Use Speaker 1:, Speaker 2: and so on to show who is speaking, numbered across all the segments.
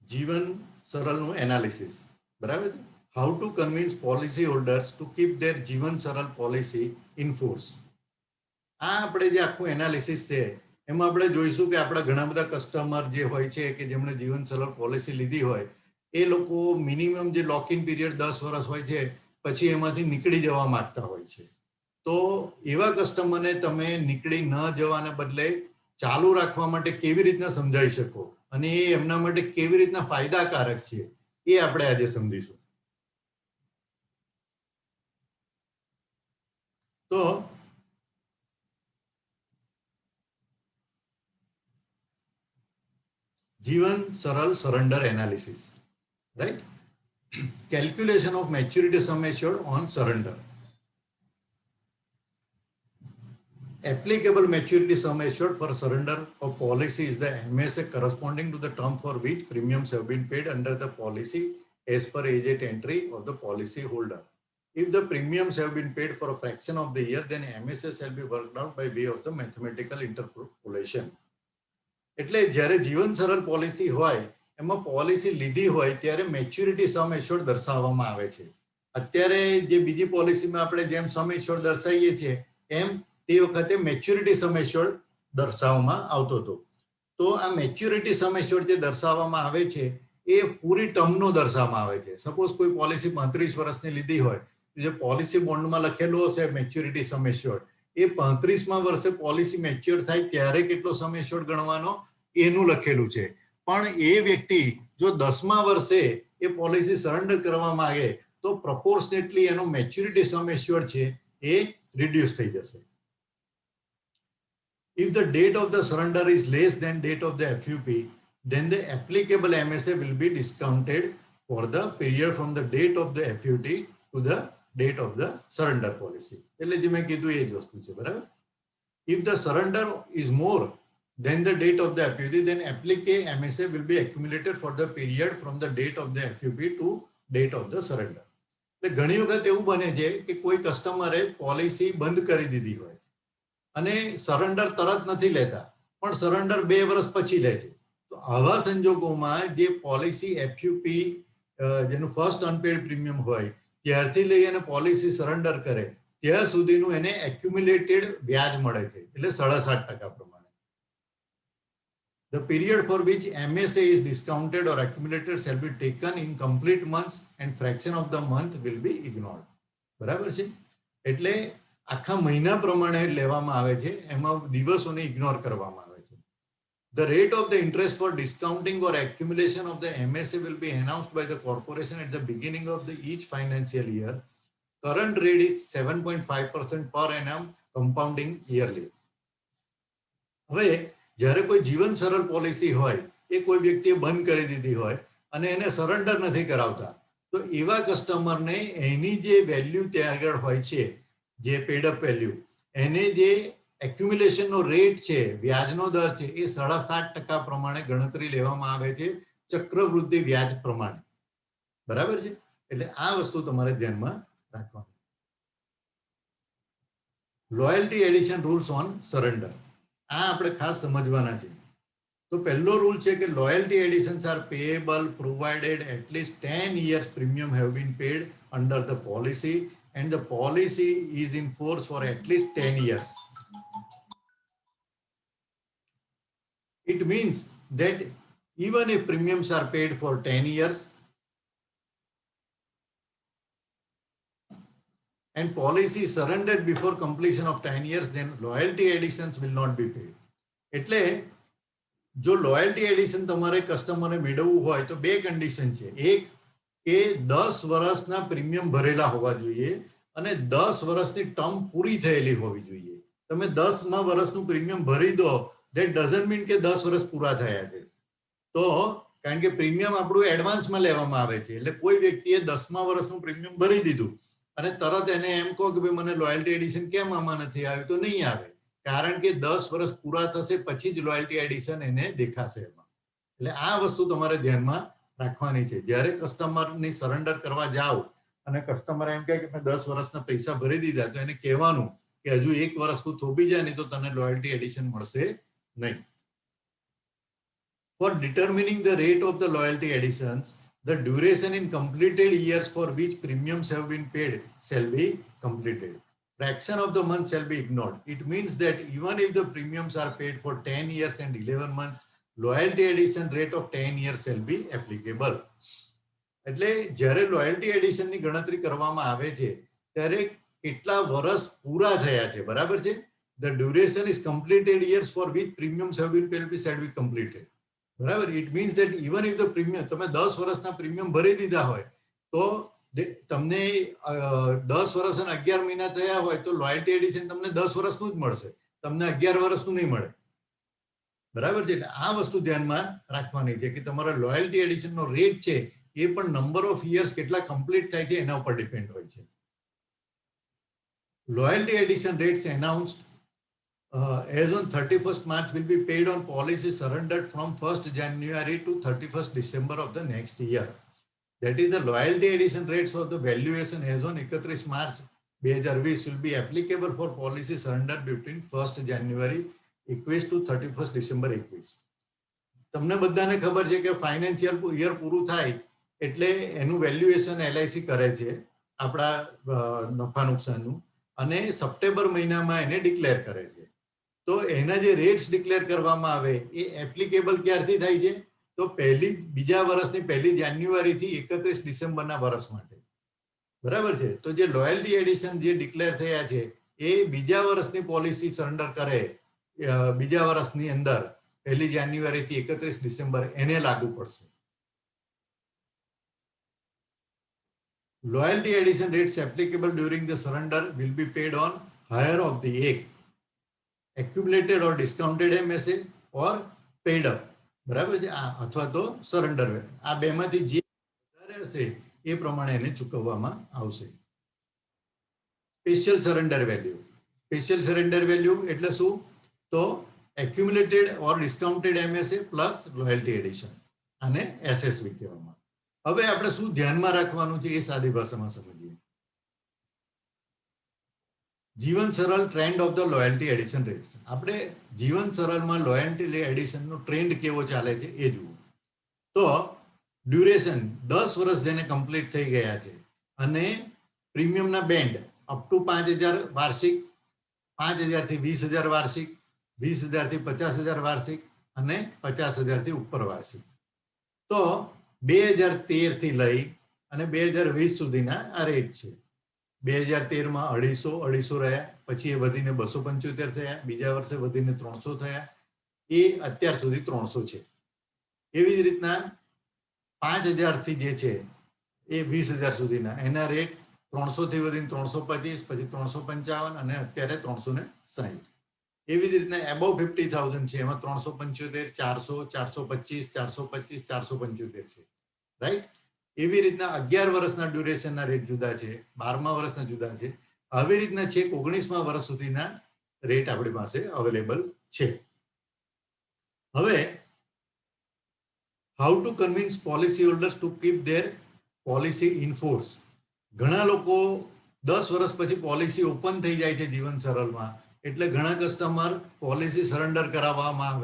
Speaker 1: જીવન સરળનું એનાલિસિસ, બરાબર છે. How to convince policy holders to keep there જીવન સરળ પોલિસી ઇન ફોર્સ. આ આપણે જે આખું એનાલિસિસ છે એમાં આપણે જોઈશું કે આપણા ઘણા બધા કસ્ટમર જે હોય છે કે જેમણે જીવન સરળ પોલિસી લીધી હોય એ લોકો મિનિમમ જે લોક ઇન પીરિયડ 10 વર્ષ હોય છે પછી એમાંથી નીકળી જવા માંગતા હોય છે. તો એવા કસ્ટમરને તમે નીકળી ન જવાને બદલે ચાલુ રાખવા માટે કેવી રીતના સમજાવી શકો અને એ એમના માટે કેવી રીતના ફાયદાકારક છે એ આપણે આજે સમજીશું. તો જીવન Saral surrender analysis, right? Calculation of maturity sum assured on surrender. Applicable maturity sum assured for surrender of policy is the MSA corresponding to the term for which premiums have been paid under the policy as per agent entry of the policy holder. If the premiums have been paid for a fraction of the year, then MSA shall be worked out by way of the mathematical interpolation. એટલે જ્યારે જીવન સરળ policy હોય એમાં policy લીધી હોય ત્યારે maturity સમ assured દર્શાવવામાં આવે છે. અત્યારે જે બીજી પોલિસીમાં આપણે જેમ સમ એશ્યોર્ડ દર્શાવીએ છીએ એમ તે વખતે મેચ્યુરિટી સમ એશ્યોર્ડ દર્શાવવામાં આવતો હતો. તો આ મેચ્યુરિટી સમ એશ્યોર્ડ જે દર્શાવવામાં આવે છે એ પૂરી ટર્મનો દર્શાવવામાં આવે છે. સપોઝ કોઈ પોલિસી 35 વર્ષની લીધી હોય, જે પોલિસી બોન્ડમાં લખેલું હશે મેચ્યુરિટી સમ એશ્યોર્ડ, એ 35મા વર્ષે પોલિસી મેચ્યોર થાય ત્યારે કેટલો સમ એશ્યોર્ડ ગણવાનો એનું લખેલું છે. પણ એ વ્યક્તિ જો 10મા વર્ષે એ પોલિસી સરેન્ડર કરવા માંગે તો પ્રોપોર્શનેટલી એનો મેચ્યુરિટી સમ એશ્યોર્ડ છે એ રિડ્યુસ થઈ જશે. If the date of the surrender is less than date of the FUP, then the applicable MSA will be discounted for the period from the date of the FUT to the date of the surrender policy. એટલે જે મેં કીધું એ જ વસ્તુ છે, બરાબર? If the surrender is more than the date of the FUT, then applicable MSA will be accumulated for the period from the date of the FUP to date of the surrender. એટલે ઘણી વખત એવું બને છે કે કોઈ કસ્ટમરે policy બંધ કરી દીધી હોય અને સરેન્ડર તરત નથી લેતા, પણ સરેન્ડર 2 વર્ષ પછી લે છે. તો આવા સંજોગોમાં જે પોલિસી એફયુપી જેનું ફર્સ્ટ અનપેડ પ્રીમિયમ હોય ત્યારથી લઈ અને પોલિસી સરેન્ડર કરે ત્યાં સુધીનું એને એક્યુમ્યુલેટેડ વ્યાજ મળે છે, એટલે 7.5% પ્રમાણે. The period for which MSA is discounted or accumulated shall be taken in complete months and fraction of the month will be ignored. બરાબર છે? એટલે આખા મહિના પ્રમાણે લેવામાં આવે છે, એમાં દિવસોને ઇગ્નોર કરવામાં આવે છે. The rate of the interest for discounting or accumulation of the MSA will be announced by the corporation at the beginning of the each financial year. Current rate is 7.5% per annum compounding yearly. હવે જ્યારે કોઈ જીવન સરળ policy હોય એ કોઈ વ્યક્તિએ બંધ કરી દીધી હોય અને એને સરેન્ડર નથી કરાવતા, તો એવા કસ્ટમરને એની જે વેલ્યુ ત્યાં આગળ હોય છે, જે પેડ અપ વેલ્યુ, એને જે એક્યુમ્યુલેશનનો રેટ છે, વ્યાજનો દર છે, એ 7.5% પ્રમાણે ગણતરી લેવામાં આવે છે, ચક્રવૃદ્ધિ વ્યાજ પ્રમાણે. બરાબર છે? એટલે આ વસ્તુ તમારે ધ્યાનમાં રાખવાની. Loyalty addition rules on surrender, આ આપણે ખાસ સમજવાના છે. તો પહેલો રૂલ છે કે loyalty additions are payable provided at least 10 years premium have been paid under the policy and the policy is in force for at least 10 years. It means that even if premiums are paid for 10 years and policy surrendered before completion of 10 years, then loyalty additions will not be paid. એટલે જો loyalty addition તમારે કસ્ટમરને મેળવવું હોય તો બે condition છે. એક કે 10 વર્ષના પ્રીમિયમ ભરેલા હોવા જોઈએ અને 10 વર્ષની ટર્મ પૂરી થયેલી હોવી જોઈએ. તમે 10મા વર્ષનું પ્રીમિયમ ભરી દો, ધેટ ડઝન્ટ મીન કે 10 વર્ષ પૂરા થયા છે. તો કારણ કે પ્રીમિયમ આપણું એડવાન્સમાં લેવામાં આવે છે, એટલે કોઈ વ્યક્તિએ 10મા વર્ષનું પ્રીમિયમ ભરી દીધું અને તરત એને એમ કહો કે ભાઈ મને લોયલ્ટી એડિશન કેમ આમાં નથી આવ્યું, તો નહીં આવે, કારણ કે 10 વર્ષ પૂરા થશે પછી જ લોયલ્ટી એડિશન એને દેખાશે એમાં. એટલે આ વસ્તુ તમારે ધ્યાનમાં રાખવાની છે. જ્યારે કસ્ટમરની સરેન્ડર કરવા જાઓ અને કસ્ટમર એમ કહે કે મેં 10 વર્ષના પૈસા ભરી દીધા, તો એને કહેવાનું કે હજુ 1 વર્ષ તું થોભી જાય નહીં તો તને લોયલ્ટી એડિશન મળશે નહીં. For determining the rate of the loyalty additions, the duration in completed years for which premiums have been paid shall be completed. Fraction of the month shall be ignored. It means that even if the premiums are paid for 10 years and 11 months, loyalty addition rate of 10 years shall be applicable. એટલે જ્યારે loyalty એડિશનની ગણતરી કરવામાં આવે છે ત્યારે કેટલા વર્ષ પૂરા થયા છે, બરાબર છે? The duration is completed years for which premiums have been paid shall be completed. બરાબર? It means that even if the premium, તમે 10 વર્ષના પ્રીમિયમ ભરી દીધા હોય તો તમને 10 વર્ષ અને 11 મહિના થયા હોય તો લોયલ્ટી એડિશન તમને 10 વર્ષનું જ મળશે, તમને 11 વર્ષનું નહીં મળે. બરાબર છે? એટલે આ વસ્તુ ધ્યાનમાં રાખવાની છે કે તમારો લોયલ્ટી એડિશનનો રેટ છે એ પણ નંબર ઓફ યર્સ કેટલા કમ્પ્લીટ થાય છે એના ઉપર ડિપેન્ડ હોય છે. Loyalty addition rates announced as on 31st March will be paid on policy surrendered from 1st January to 31st December of the next year. That is, the loyalty addition rates of the valuation as on 31st March 2020 will be applicable for policy surrendered between 1st January 21 to 31st December 21. તમને બધાને ખબર છે કે financial year પૂરું થાય એટલે એનું valuation LIC કરે છે આપણા નફા નુકસાનનું, અને સપ્ટેમ્બર મહિનામાં એને ડિક્લેર કરે છે. તો એના જે રેટ્સ ડિક્લેર કરવામાં આવે એ એપ્લિકેબલ ક્યારથી થાય છે? તો બીજા વર્ષની 1 જાન્યુઆરીથી 31 ડિસેમ્બરના વર્ષ માટે. બરાબર છે? તો જે લોયલ્ટી એડિશન જે ડિક્લેર થયા છે એ બીજા વર્ષની પોલિસી સરેન્ડર કરે બીજા વર્ષની અંદર 1 જાન્યુઆરીથી 31 ડિસેમ્બર એને લાગુ પડશે. Loyalty addition rates applicable during the surrender will be paid on higher of the એક accumulated or discounted MSA or paid up. બરાબર છે? અથવા તો સરેન્ડર વેલ્યુ, આ બેમાંથી જે વધારે હશે એ પ્રમાણે એને ચૂકવવામાં આવશે. Special surrender value. Special surrender value એટલે શું? તો accumulated or discounted MSA plus loyalty addition, આને SSV કહેવામાં. હવે આપણે શું ધ્યાનમાં રાખવાનું છે એ સાદી ભાષામાં સમજીએ. જીવન સરળ trend of the loyalty addition rates. આપણે જીવન સરળમાં લોયલ્ટી એડિશનનો ટ્રેન્ડ કેવો ચાલે છે એ જુઓ. તો ડ્યુરેશન 10 વર્ષ જેને કમ્પ્લીટ થઈ ગયા છે અને પ્રીમિયમના બેન્ડ અપ ટુ 5,000 વાર્ષિક, 5,000 થી 20,000 વાર્ષિક, 20,000 થી 50,000 વાર્ષિક અને 50,000 થી ઉપર વાર્ષિક. તો 2013 થી લઈ અને 2020 સુધીના આ રેટ છે. 2013માં 250 રહ્યા, પછી એ વધીને 275 થયા, બીજા વર્ષે વધીને 300 થયા, એ અત્યાર સુધી 300 છે. એવી જ રીતના 5,000 થી જે છે એ 20,000 સુધીના એના રેટ 300 થી વધીને 325, પછી 355 અને અત્યારે 360. એવી જ રીતના એબવ 50,000 છે એમાં 375, 400, 425, 425, 475 છે. રાઈટ? એવી રીતના 11 વર્ષના ડ્યુરેશનના રેટ જુદા છે, 12મા વર્ષના જુદા છે. આવી રીતના છેક 19મા વર્ષ સુધીના રેટ આપણી પાસે અવેલેબલ છે. હવે how to convince policy holders to keep there policy in force. ઘણા લોકો 10 વર્ષ પછી પોલિસી ઓપન થઈ જાય છે જીવન સરળમાં, એટલે ઘણા કસ્ટમર પોલિસી સરેન્ડર કરાવવામાં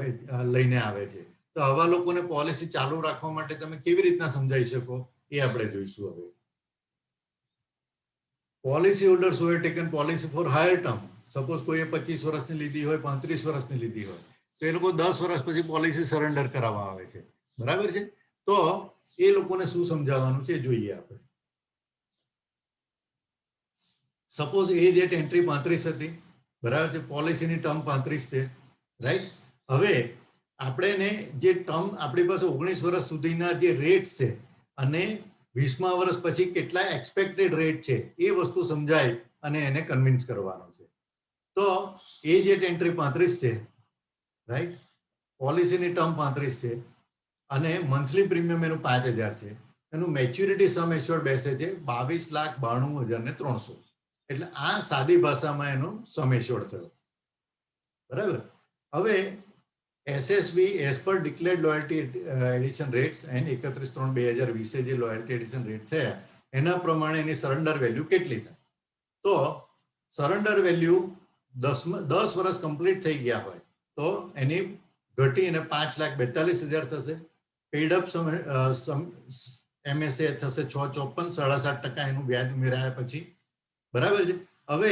Speaker 1: લઈને આવે છે. તો આવા લોકોને પોલિસી ચાલુ રાખવા માટે તમે કેવી રીતના સમજાવી શકો એ આપણે જોઈશું. હવે policy holders who have taken policy four higher term, suppose કોઈએ 25 વર્ષની લીધી હોય, 35 વર્ષની લીધી હોય, તો એ લોકો 10 વર્ષ પછી પોલિસી સરેન્ડર કરાવવા આવે છે. બરાબર છે? તો એ લોકોને શું સમજાવવાનું છે જોઈએ આપણે. સપોઝ એજ એટ એન્ટ્રી 35 હતી, બરાબર છે? પોલિસીની ટર્મ 35 છે. રાઈટ? હવે આપણે જે ટર્મ આપણી પાસે 19 વર્ષ સુધીના જે રેટ છે અને 20મા વર્ષ પછી કેટલા એક્સપેક્ટેડ રેટ છે એ વસ્તુ સમજાય અને એને કન્વિન્સ કરવાનો છે. તો એજ એટ એન્ટ્રી 35 છે, રાઈટ? પોલિસીની ટર્મ 35 છે અને મંથલી પ્રીમિયમ એનું 5,000 છે. એનું મેચ્યુરિટી સમ એશ્યોર્ડ બેસે છે 22,92,300. એટલે આ સાદી ભાષામાં એનો સમ એશ્યોર્ડ થયો. બરાબર? હવે SSV as per declared loyalty addition rates and 31/3/2020 જે loyalty addition rate થયા એના પ્રમાણે એની સરેન્ડર વેલ્યુ કેટલી થાય? તો સરેન્ડર વેલ્યુ 10 વર્ષ કમ્પ્લીટ થઈ ગયા હોય તો એની ઘટીને 5,42,000 થશે. પેડ અપ MSA થશે 6.54, 7.5% એનું વ્યાજ ઉમેરાયા પછી. બરાબર છે. હવે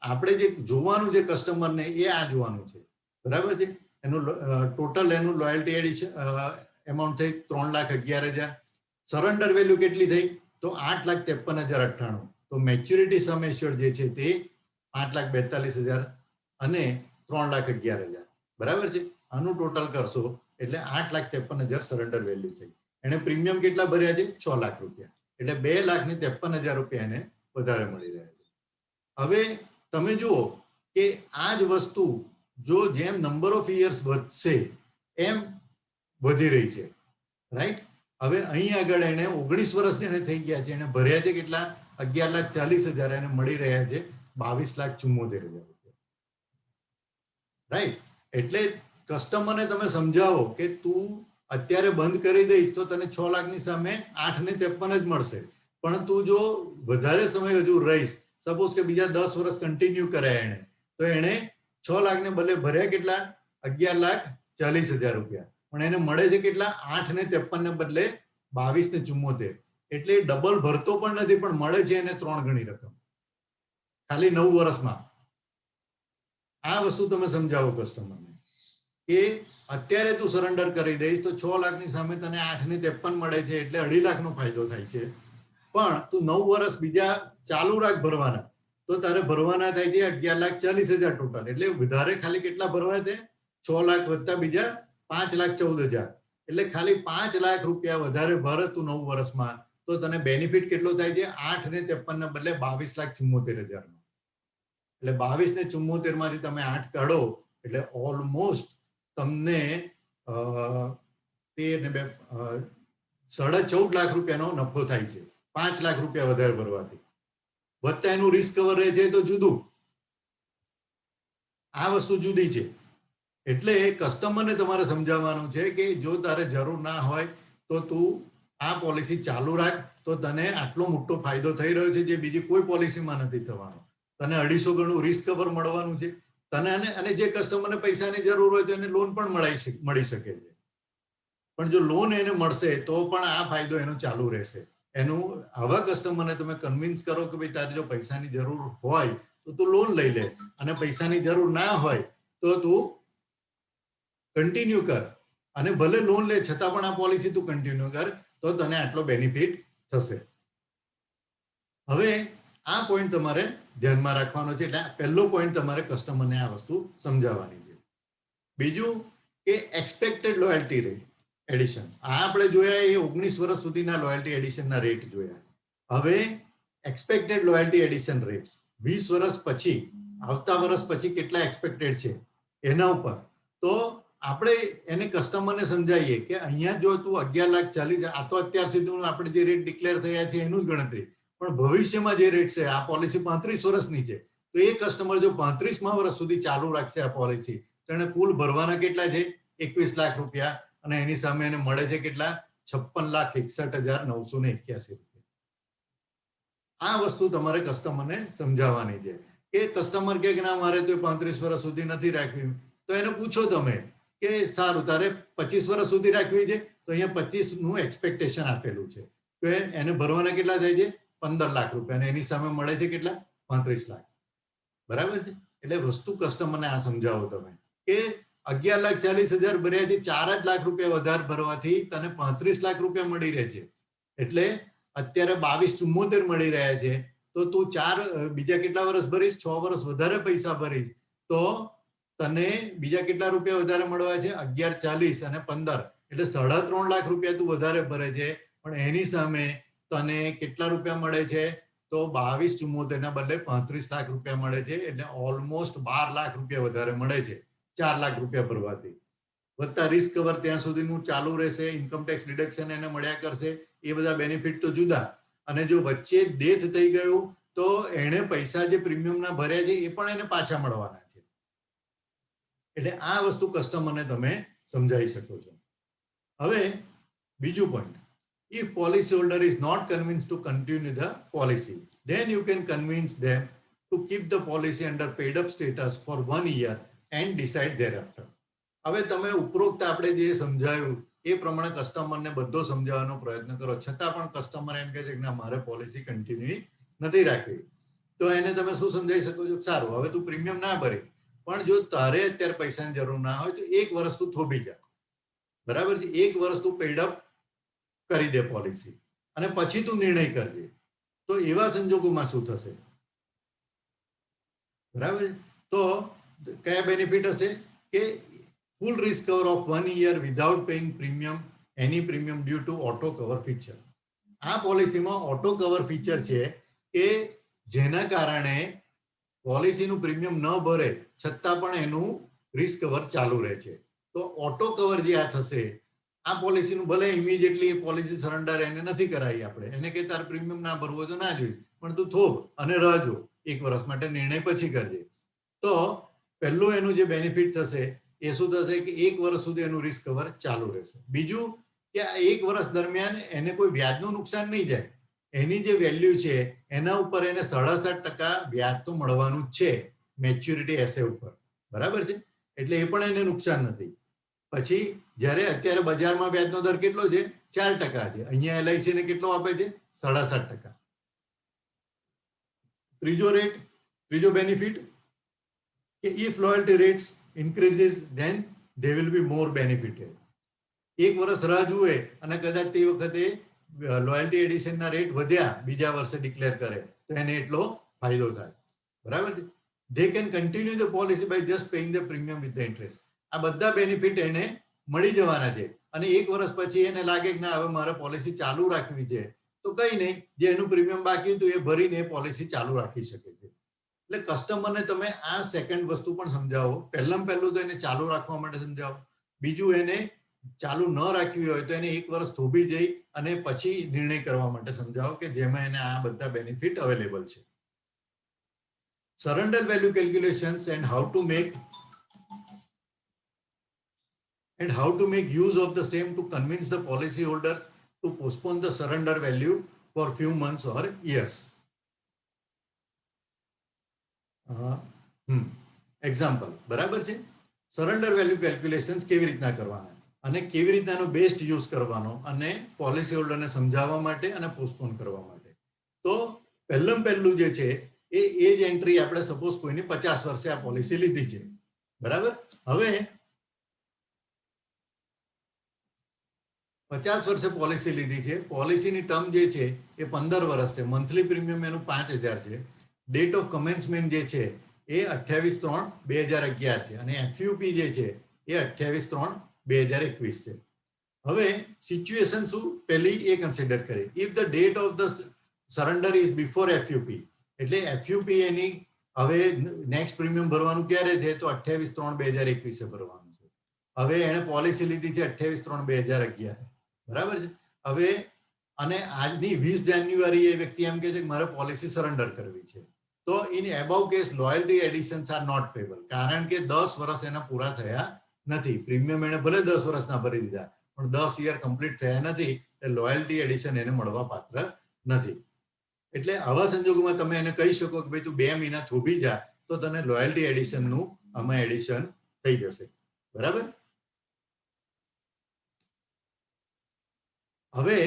Speaker 1: આપણે જે જોવાનું છે કસ્ટમરને એ આ જોવાનું છે. બરાબર છે. એનું ટોટલ એનું લોયલ્ટી એડિશન એમાઉન્ટ થઈ 3,11,000. સરેન્ડર વેલ્યુ કેટલી થઈ તો 8,53,098. તો મેચ્યુરિટી સમ એશ્યોર્ડ જે છે તે 5,42,000 અને 3,11,000. બરાબર છે. આનું ટોટલ કરશો એટલે 8,53,000 સરેન્ડર વેલ્યુ થઈ. એને પ્રીમિયમ કેટલા ભર્યા છે? 6 લાખ રૂપિયા. એટલે 2,53,000 રૂપિયા એને વધારે મળી રહ્યા છે. હવે તમે જુઓ કે આ જ વસ્તુ જો જેમ નંબર ઓફ યર્સ વધશે એમ વધી રહી છે. રાઈટ. હવે અહીં આગળ એને 19 વર્ષ એને થઈ ગયા છે. એને ભર્યા છે કેટલા? 11,40,000. એને મળી રહ્યા છે 22,74,000 રૂપિયા. રાઈટ. એટલે કસ્ટમરને તમે સમજાવો કે તું અત્યારે બંધ કરી દઈશ તો તને 6 લાખની સામે 8,53 જ મળશે. પણ તું જો વધારે સમય હજુ રહીશ, સપોઝ કે બીજા 10 વર્ષ કન્ટિન્યુ કર્યા એને, તો એને 6 લાખને બદલે ભર્યા કેટલા? 11,40,000 રૂપિયા. પણ એને મળે છે કેટલા? 8,53 ને બદલે 22,74. એટલે ડબલ ભરતો પણ નથી, પણ મળે છે એને 3 ગણી રકમ ખાલી 9 વર્ષમાં. આ વસ્તુ તમે સમજાવો કસ્ટમરને કે અત્યારે તું સરેન્ડર કરી દઈશ તો 6 લાખની સામે તને 8,53 મળે છે, એટલે 2.5 લાખનો ફાયદો થાય છે. પણ તું 9 વર્ષ બીજા ચાલુ રાખ ભરવાના, તો તારે ભરવાના થાય છે 11,40,000 ટોટલ. એટલે વધારે ખાલી કેટલા ભરવા છે? 6 લાખ વત્તા બીજા 5,14,000. એટલે ખાલી 5 લાખ રૂપિયા વધારે ભર તું 9 વર્ષમાં, તો તને બેનિફિટ કેટલો થાય છે? 8,53 ને બદલે 22,74,000. એટલે 22,74 માંથી તમે 8 કાઢો એટલે ઓલમોસ્ટ તમને 14 લાખ રૂપિયાનો નફો થાય છે 5 લાખ રૂપિયા વધારે ભરવાથી. વત્તા એનું રિસ્ક કવર રહે છે તો જુદું. આ વસ્તુ જુદી છે. એટલે કસ્ટમરને તમારે સમજાવવાનું છે કે જો તારે જરૂર ના હોય તો તું આ પોલિસી ચાલુ રાખ, તો તને આટલો મોટો ફાયદો થઈ રહ્યો છે જે બીજી કોઈ પોલિસીમાં નથી થવાનો. તને 250 ગણું રિસ્ક કવર મળવાનું છે તને. અને જે કસ્ટમરને પૈસાની જરૂર હોય તો એને લોન પણ મળી શકે છે. પણ જો લોન એને મળશે તો પણ આ ફાયદો એનો ચાલુ રહેશે. એનું આવા કસ્ટમરને તમે કન્વિન્સ કરો કે ભાઈ તારે જો પૈસાની જરૂર હોય તો તું લોન લઈ લે, અને પૈસાની જરૂર ના હોય તો તું કન્ટિન્યુ કર, અને ભલે લોન લે છતાં પણ આ પોલિસી તું કન્ટિન્યુ કર, તો તને આટલો બેનિફિટ થશે. હવે આ પોઈન્ટ તમારે ધ્યાનમાં રાખવાનો છે. એટલે પહેલો પોઈન્ટ તમારે કસ્ટમરને આ વસ્તુ સમજાવવાની છે. બીજું કે એક્સપેક્ટેડ લોયલ્ટી રેટ એડિશન. આ આપણે જોયા એ 19 વર્ષ સુધીના લોયલ્ટી એડિશનના રેટ જોયા. હવે એક્સપેક્ટેડ લોયલ્ટી એડિશન રેટ્સ 20 વર્ષ પછી, આવતા વર્ષ પછી કેટલા એક્સપેક્ટેડ છે એના ઉપર. તો આપણે એને કસ્ટમરને સમજાવીએ કે અહીંયા જો તું 11,40,000, આ તો અત્યાર સુધીનું આપણે જે રેટ ડિક્લેર થયા છે એનું જ ગણતરી, પણ ભવિષ્યમાં જે રેટ છે, આ પોલિસી 35 વર્ષની છે, તો એ કસ્ટમર જો 35મા વર્ષ સુધી ચાલુ રાખશે આ પોલિસી, તો એને કુલ ભરવાના કેટલા છે? 21 લાખ રૂપિયા. અને એની સામે એને મળે છે કેટલા? 56,61,981 રૂપિયા. આ વસ્તુ તમારે કસ્ટમરને સમજાવવાની છે. કે કસ્ટમર કે ના મારે તો 35 વર્ષ સુધી નથી રાખવી, તો એને પૂછો તમે કે સારું તારે 25 વર્ષ સુધી રાખવી છે, તો અહીંયા 25 નું એક્સપેક્ટેશન આપેલું છે, તો એને ભરવાના કેટલા થાય છે? 15 લાખ રૂપિયા. અને એની સામે મળે છે કેટલા? 35 લાખ. બરાબર છે. એટલે વસ્તુ કસ્ટમરને આ સમજાવો તમે કે 11,40,000 ભર્યા છે, 4 જ લાખ રૂપિયા વધારે ભરવાથી તને 35 લાખ રૂપિયા મળી રહે છે. એટલે અત્યારે 22,74 મળી રહ્યા છે, તો તું બીજા કેટલા વર્ષ ભરીશ? 6 વર્ષ વધારે પૈસા ભરીશ તો તને બીજા કેટલા રૂપિયા વધારે મળવા છે? 11,40 અને 15, એટલે 3.5 લાખ રૂપિયા તું વધારે ભરે છે. પણ એની સામે તને કેટલા રૂપિયા મળે છે? તો 22,74 ના બદલે 35 લાખ રૂપિયા મળે છે. એટલે ઓલમોસ્ટ 12 લાખ રૂપિયા વધારે મળે છે 4 લાખ રૂપિયા ભરવાથી. વત્તા રિસ્ક કવર ત્યાં સુધીનું ચાલુ રહેશે, ઇન્કમ ટેક્સ ડિડક્શન એને મળ્યા કરશે, એ બધા બેનિફિટ તો જુદા. અને જો વચ્ચે ડેથ થઈ ગયું તો એને પૈસા જે પ્રીમિયમના ભર્યા છે એ પણ એને પાછા મળવાના છે. એટલે આ વસ્તુ કસ્ટમરને તમે સમજાવી શકો છો. હવે બીજું point, if policyholder is not convinced to continue the policy, then you can convince them to keep the policy under paid up status for 1 year and decide thereafter. હવે તમે ઉપરોક્ત આપણે જે સમજાયું એ પ્રમાણે કસ્ટમરને બધો સમજાવવાનો પ્રયત્ન કરો, છતાં પણ કસ્ટમર એમ કહે છે કે ના મારે પોલિસી કન્ટિન્યુ નથી રાખવી, તો એને તમે શું સમજાવી શકો છો? સારું, હવે તું પ્રીમિયમ ના ભરીશ, પણ જો તારે અત્યારે પૈસાની જરૂર ના હોય તો 1 વર્ષ તું થોભી જા, બરાબર છે? 1 વર્ષ તું પેડ અપ કરી દે પોલિસી અને પછી તું નિર્ણય કરજે. તો એવા સંજોગોમાં શું થશે? બરાબર. તો કયા બેનિફિટ હશે કે full risk cover of 1 year without paying premium, any premium due to auto cover feature. આ પોલિસીમાં ઓટો કવર ફીચર છે કે જેના કારણે પોલિસીનું પ્રીમિયમ ન ભરે છતાં પણ એનું રિસ્ક કવર ચાલુ રહે છે. તો ઓટો કવર જે આ થશે, આ પોલિસીનું ભલે ઇમિડિયેટલી પોલિસી સરેન્ડર એને નથી કરાવી, આપણે એને કે તાર પ્રીમિયમ ના ભરવો તો ના જોઈશ, પણ તું થોભ અને રહેજો 1 વર્ષ માટે, નિર્ણય પછી કરજે. તો પહેલું એનું જે બેનિફિટ થશે એ શું થશે કે 1 વર્ષ સુધી એનું રિસ્ક કવર ચાલુ રહેશે. બીજું કે આ 1 વર્ષ દરમિયાન એને કોઈ વ્યાજનું નુકસાન નહીં જાય, એની જે વેલ્યુ છે એના ઉપર એને 67% વ્યાજ તો મળવાનું જ છે મેચ્યુરિટી એસે ઉપર, બરાબર છે? એટલે એ પણ એને નુકસાન નથી. પછી જ્યારે અત્યારે બજારમાં વ્યાજનો દર કેટલો છે? 4% છે. અહીંયા એલઆઈસી ને કેટલો આપે છે? 67%. ત્રીજો બેનિફિટ કે if loyalty rates increases then they will be more benefited. 1 વર્ષ રાહ જુએ અને કદાચ તે વખતે લોયલ્ટી એડિશનના રેટ વધ્યા, બીજા વર્ષે ડિક્લેર કરે તો એને એટલો ફાયદો થાય, બરાબર છે? they can continue the policy by just paying the premium with the interest. આ બધા બેનિફિટ એને મળી જવાના છે અને 1 વર્ષ પછી એને લાગે કે ના હવે મારે પોલિસી ચાલુ રાખવી છે, તો કંઈ નહીં, જે એનું પ્રીમિયમ બાકી હતું એ ભરીને પોલિસી ચાલુ રાખી શકે છે. એટલે કસ્ટમરને તમે આ સેકન્ડ વસ્તુ પણ સમજાવો. પહેલું તો એને ચાલુ રાખવા માટે સમજાવો. બીજું, એને ચાલુ ન રાખવી હોય તો એને 1 વર્ષ થોભી જઈ અને પછી નિર્ણય કરવા માટે સમજાવો કે જેમાં એને આ બધા બેનિફિટ અવેલેબલ છે. Surrender value calculations and how to make use of the same to convince the policy holders to postpone the surrender value for few months or years. Example, બરાબર છે? સરેન્ડર વેલ્યુ કેલ્ક્યુલેશન્સ કેવી રીતના કરવાના અને કેવી રીતના એનો બેસ્ટ યુઝ કરવાનો અને પોલિસી હોલ્ડરને સમજાવવા માટે અને પોસ્ટપોન કરવા માટે. તો પહેલું જે છે એ જ એન્ટ્રી આપણે સપોઝ કોઈની 50 વર્ષે આ પોલિસી લીધી છે, બરાબર? હવે 50 વર્ષે પોલિસી લીધી છે, પોલિસીની ટર્મ જે છે એ 15 વર્ષ છે, મંથલી પ્રીમિયમ એનું 5000 છે, ડેટ ઓફ કમેન્સમેન્ટ જે છે એ 28/3/2011 છે અને એફયુપી જે છે એ 28/3/2021 છે. હવે સિચ્યુએશન શું પહેલી એ કન્સિડર કરી. If the date of the surrender is before FUP, એટલે એફયુપી એની હવે નેક્સ્ટ પ્રીમિયમ ભરવાનું ક્યારે છે? તો 28/3/2021 ભરવાનું છે. હવે એને પોલિસી લીધી છે 28/3/2011, બરાબર છે? હવે અને આજની 20 જાન્યુઆરી એ વ્યક્તિ એમ કહે છે કે મારે પોલિસી સરેન્ડર કરવી છે, તો in above case loyalty additions are not payable, કારણ કે 10 વર્ષ એના પૂરા થયા નથી. પ્રીમિયમ એને ભલે 10 વર્ષના ભરી દીધા, પણ 10 યર કમ્પ્લીટ થયા નથી, એટલે લોયલ્ટી એડિશન એને મળવા પાત્ર નથી. એટલે આવા સંજોગોમાં તમે એને કહી શકો કે ભાઈ તું 2 મહિના થોભી જા, તો તને લોયલ્ટી એડિશનનું આમાં એડિશન થઈ જશે, બરાબર? હવે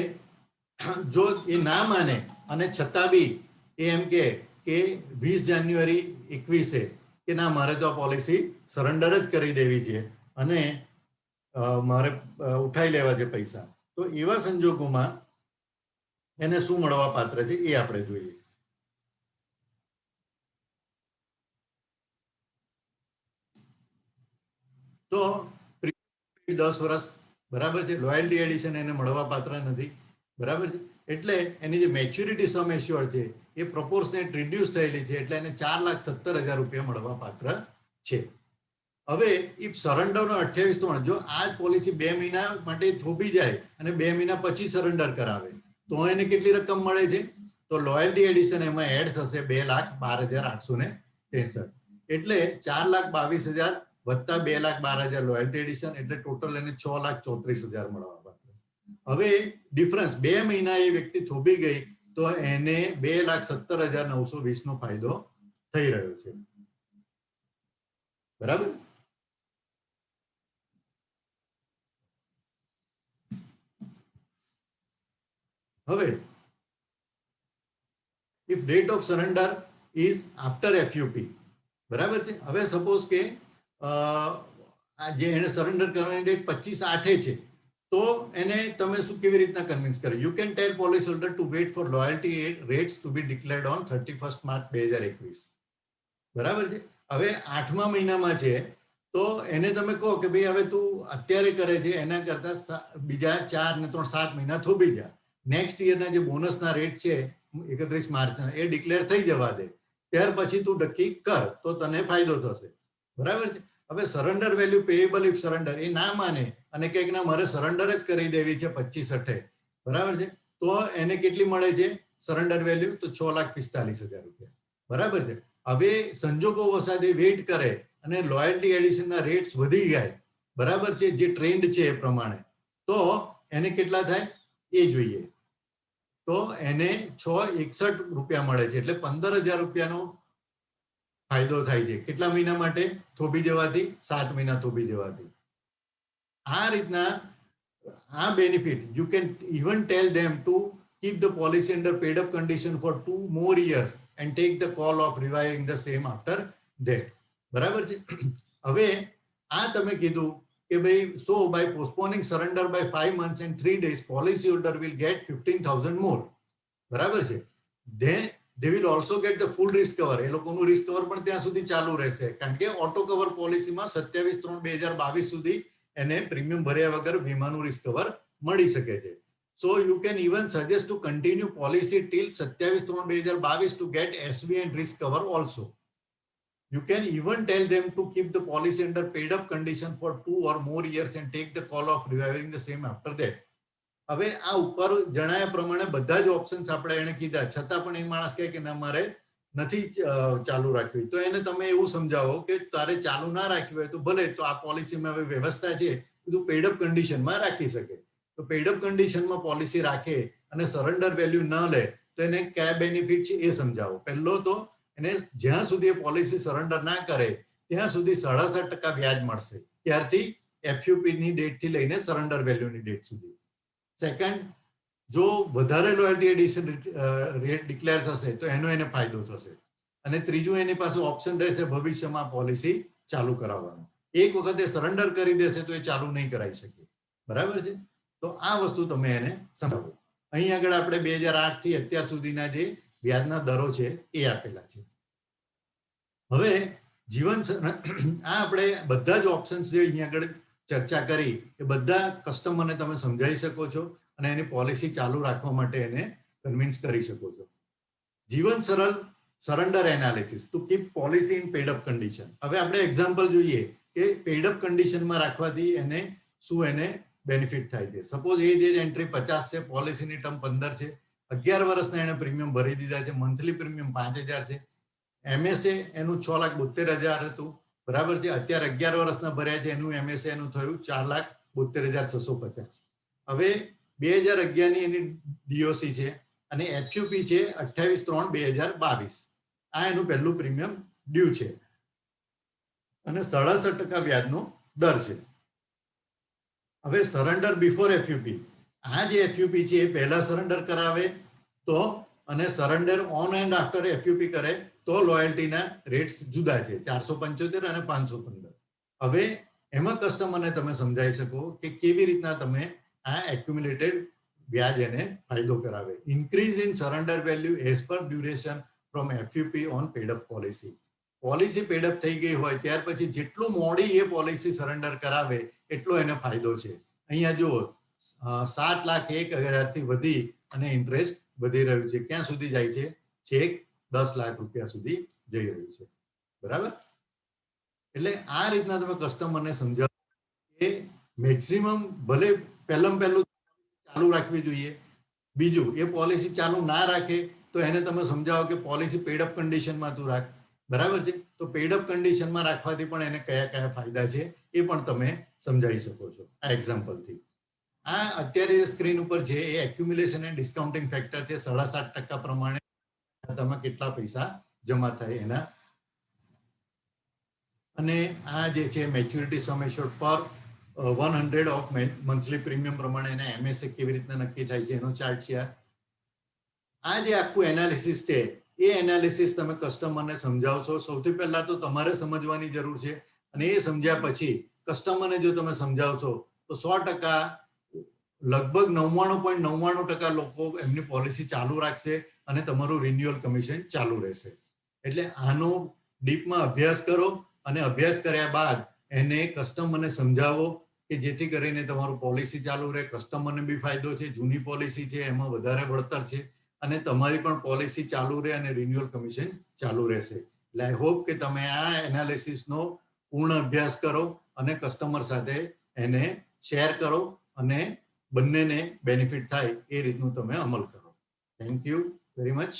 Speaker 1: જો એ ના માને અને છતાં બી એ એમ કે 20 જાન્યુઆરી 21 કે ના મારે તો આ પોલિસી સરેન્ડર જ કરી દેવી છે અને મારે ઉઠાઈ લેવા છે પૈસા, તો એવા સંજોગોમાં એને શું મળવા પાત્ર છે એ આપણે જોઈએ. તો 10 વર્ષ, બરાબર છે? લોયલ્ટી એડિશન એને મળવા પાત્ર નથી, બરાબર છે? એટલે એની જે મેચ્યુરિટી સમ એશ્યોર્ડ છે એ પ્રોપોર્શનેટ રિડ્યુસ થયેલી છે, એટલે એને 4,70,000 રૂપિયા મળવા પાત્ર છે. હવે ઇફ સરેન્ડરનો 28/3, જો આ જ પોલિસી 2 મહિના માટે થોભી જાય અને 2 મહિના પછી સરેન્ડર કરાવે તો એને કેટલી રકમ મળે છે? તો લોયલ્ટી એડિશન એમાં એડ થશે 2,12,863, એટલે 4,22,000 વત્તા 2,12,000 લોયલ્ટી એડિશન, એટલે ટોટલ એને 6,34,000 મળવા પાત્ર. હવે ડિફરન્સ 2 મહિના એ વ્યક્તિ થોભી ગઈ તો એને 2,70,920 નો ફાયદો થઈ રહ્યો છે, બરાબર? હવે if date of surrender is after FUP, બરાબર છે. હવે સપોઝ કે આ જે એને સરેન્ડર કરવાની ડેટ 25/8 છે, તો એને તમે શું કેવી રીતના કન્વિન્સ કરે? You can tell policy holder to wait for loyalty rates to be declared on 31 March 2021. બરાબર છે. હવે 8મા મહિનામાં છે, તો એને તમે કહો કે ભાઈ હવે તું અત્યારે કરે છે એના કરતા બીજા 4 ને 3 7 મહિના થોભી જા. નેક્સ્ટ યરના જે બોનસના રેટ છે 31 માર્ચના એ ડિક્લેર થઈ જવા દે, ત્યાર પછી તું નક્કી કર, તો તને ફાયદો થશે. બરાબર છે. હવે surrender value payable if surrender એ ના માને અને કંઈક ના મારે સરેન્ડર જ કરી દેવી છે 25/8, બરાબર છે, તો એને કેટલી મળે છે સરેન્ડર વેલ્યુ? તો 6,45,000 રૂપિયા. બરાબર છે. હવે સંજોગો વસાદે વેઇટ કરે અને લોયલ્ટી એડિશનના રેટ્સ વધી જાય, બરાબર છે, જે ટ્રેન્ડ છે એ પ્રમાણે, તો એને કેટલા થાય એ જોઈએ. તો એને 661 રૂપિયા મળે છે, એટલે 15,000 રૂપિયાનો ફાયદો થાય છે. કેટલા મહિના માટે થોભી જવાથી? 7 મહિના થોભી જવાથી. આ રીતના આ benefit you can even tell them to keep the policy under paid up condition for 2 more years and take the call of reviving the same after that. બરાબર છે. હવે આ તમે કીધું કે ભાઈ so by postponing surrender by 5 months and 3 days policy holder will get 15,000 more. બરાબર છે. they will also get the full risk cover. એ લોકોનું risk cover પણ ત્યાં સુધી ચાલુ રહેશે, કારણ કે ઓટો કવર પોલિસીમાં 27/3/2022 સુધી એને પ્રીમિયમ ભર્યા વગર વીમાનું risk cover મળી શકે છે. So you can even suggest to continue policy till 27/3/2022 to get SV and risk cover also. You can even tell them to keep the policy under paid up condition for 2 or more years and take the call of reviving the same after that. હવે આ ઉપર જણાયા પ્રમાણે બધા જ options આપણે એને કીધા, છતાં પણ એ માણસ કહે કે ના મારે નથી ચાલુ રાખવી, તો એને તમે એવું સમજાવો કે તારે ચાલુ ના રાખવી હોય તો ભલે, તો આ પોલિસીમાં હવે વ્યવસ્થા છે બધું પેડ અપ કન્ડિશનમાં રાખી શકે. તો પેડ અપ કન્ડિશનમાં પોલિસી રાખે અને સરેન્ડર વેલ્યુ ન લે તો એને કયા બેનિફિટ છે એ સમજાવો. પહેલો તો એને જ્યાં સુધી એ પોલિસી સરેન્ડર ના કરે ત્યાં સુધી 67% વ્યાજ મળશે, ત્યારથી FUP ની ડેટથી લઈને સરેન્ડર વેલ્યુની ડેટ સુધી. સેકન્ડ, જો વધારે લોયલ્ટી એડિશન રેટ ડિક્લેર થશે તો એનો એને ફાયદો થશે. અને ત્રીજું, એની પાસે ઓપ્શન રહેશે ભવિષ્યમાં પોલિસી ચાલુ કરાવવાનો. એક વખતે સરેન્ડર કરી દેશે તો એ ચાલુ નહીં કરાવી શકે. બરાબર છે. તો આ વસ્તુ તમે એને સમજાવો. અહીં આગળ આપણે 2008 થી અત્યાર સુધીના જે વ્યાજના દરો છે એ આપેલા છે. હવે જીવન આ આપણે બધા જ ઓપ્શન્સ જે અહીં આગળ ચર્ચા કરી એ બધા કસ્ટમરને તમે સમજાવી શકો છો અને એની પોલિસી ચાલુ રાખવા માટે એને કન્વિન્સ કરી શકો છો. Jeevan Saral surrender analysis to keep policy in paid up condition. હવે આપણે એક્ઝામ્પલ જોઈએ કે પેડ અપ કન્ડિશનમાં રાખવાથી એને શું એને બેનિફિટ થાય છે. સપોઝ એ જે એન્ટ્રી 50 છે, પોલિસીની ટર્મ 15 છે, 11 વર્ષના એને પ્રીમિયમ ભરી દીધા છે, મંથલી પ્રીમિયમ 5,000 છે, MSA એનું 6,72,000 હતું, બરાબર છે. અત્યારે 11 વર્ષના ભર્યા છે, એનું MSA એનું થયું 4,72,650. હવે 2011 ની એની DOC છે અને FUP છે 28/3/2022. આ એનું પહેલું પ્રીમિયમ ડ્યુ છે અને 67% વ્યાજનો દર છે. હવે સરેન્ડર બિફોર FUP, આ જે FUP છે એ પહેલા સરેન્ડર કરાવે તો અને surrender on and after FUP કરે તો લોયલ્ટીના રેટ્સ જુદા છે, 475 અને 515. હવે એમાં કસ્ટમરને તમે સમજાવી શકો કે કેવી રીતના તમે આ એક્યુમ્યુલેટેડ વ્યાજ એને ફાયદો કરાવે. Increase in surrender value as per duration from FUP on paid up policy. Policy paid up થઈ ગઈ હોય ત્યાર પછી જેટલું મોડી એ પોલિસી સરેન્ડર કરાવે એટલો એને ફાયદો છે. અહીંયા જુઓ 7,01,000 થી વધી અને ઇન્ટરેસ્ટ વધી રહ્યું છે. ક્યાં સુધી જાય છે? છેક 10 લાખ રૂપિયા સુધી જઈ રહ્યું છે. બરાબર. એટલે આ રીતના તમે કસ્ટમરને સમજાવો કે મેક્સિમમ ભલે પહેલું ચાલુ રાખવી જોઈએ. બીજું, એ પોલિસી ચાલુ ના રાખે તો એને તમે સમજાવો કે પોલિસી પેડ અપ કન્ડિશનમાં તું રાખ. બરાબર છે. તો પેડ અપ કન્ડિશનમાં રાખવાથી પણ એને કયા કયા ફાયદા છે એ પણ તમે સમજાવી શકો છો આ એક્ઝામ્પલથી. આ અત્યારે સ્ક્રીન ઉપર છે એ એક્યુમ્યુલેશન એન્ડ ડિસ્કાઉન્ટિંગ ફેક્ટર છે. 67% પ્રમાણે ખાતામાં કેટલા પૈસા જમા થાય એના. અને આ જે છે મેચ્યુરિટી સમ એશ્યોર્ડ પર 100 ઓફ મંથલી પ્રીમિયમ પ્રમાણે એના MSA કેવી રીતના નક્કી થાય છે એનો ચાર્ટ છે. આ જે આખું એનાલિસિસ છે એ એનાલિસિસ તમે કસ્ટમરને સમજાવશો. સૌથી પહેલા તો તમારે સમજવાની જરૂર છે અને એ સમજ્યા પછી કસ્ટમરને જો તમે સમજાવશો તો 100% લગભગ 99.99% લોકો એમની પોલિસી ચાલુ રાખશે અને તમારું રિન્યુઅલ કમિશન ચાલુ રહેશે. એટલે આનો ડીપમાં અભ્યાસ કરો અને અભ્યાસ કર્યા બાદ એને કસ્ટમરને સમજાવો કે જેથી કરીને તમારું પોલિસી ચાલુ રહે, કસ્ટમરને બી ફાયદો છે, જૂની પોલિસી છે એમાં વધારે વળતર છે અને તમારી પણ પોલિસી ચાલુ રહે અને રિન્યુઅલ કમિશન ચાલુ રહેશે. એટલે આઈ હોપ કે તમે આ એનાલિસિસનો પૂર્ણ અભ્યાસ કરો અને કસ્ટમર સાથે એને શેર કરો અને બંનેને બેનિફિટ થાય એ રીતનું તમે અમલ કરો. Thank you very much.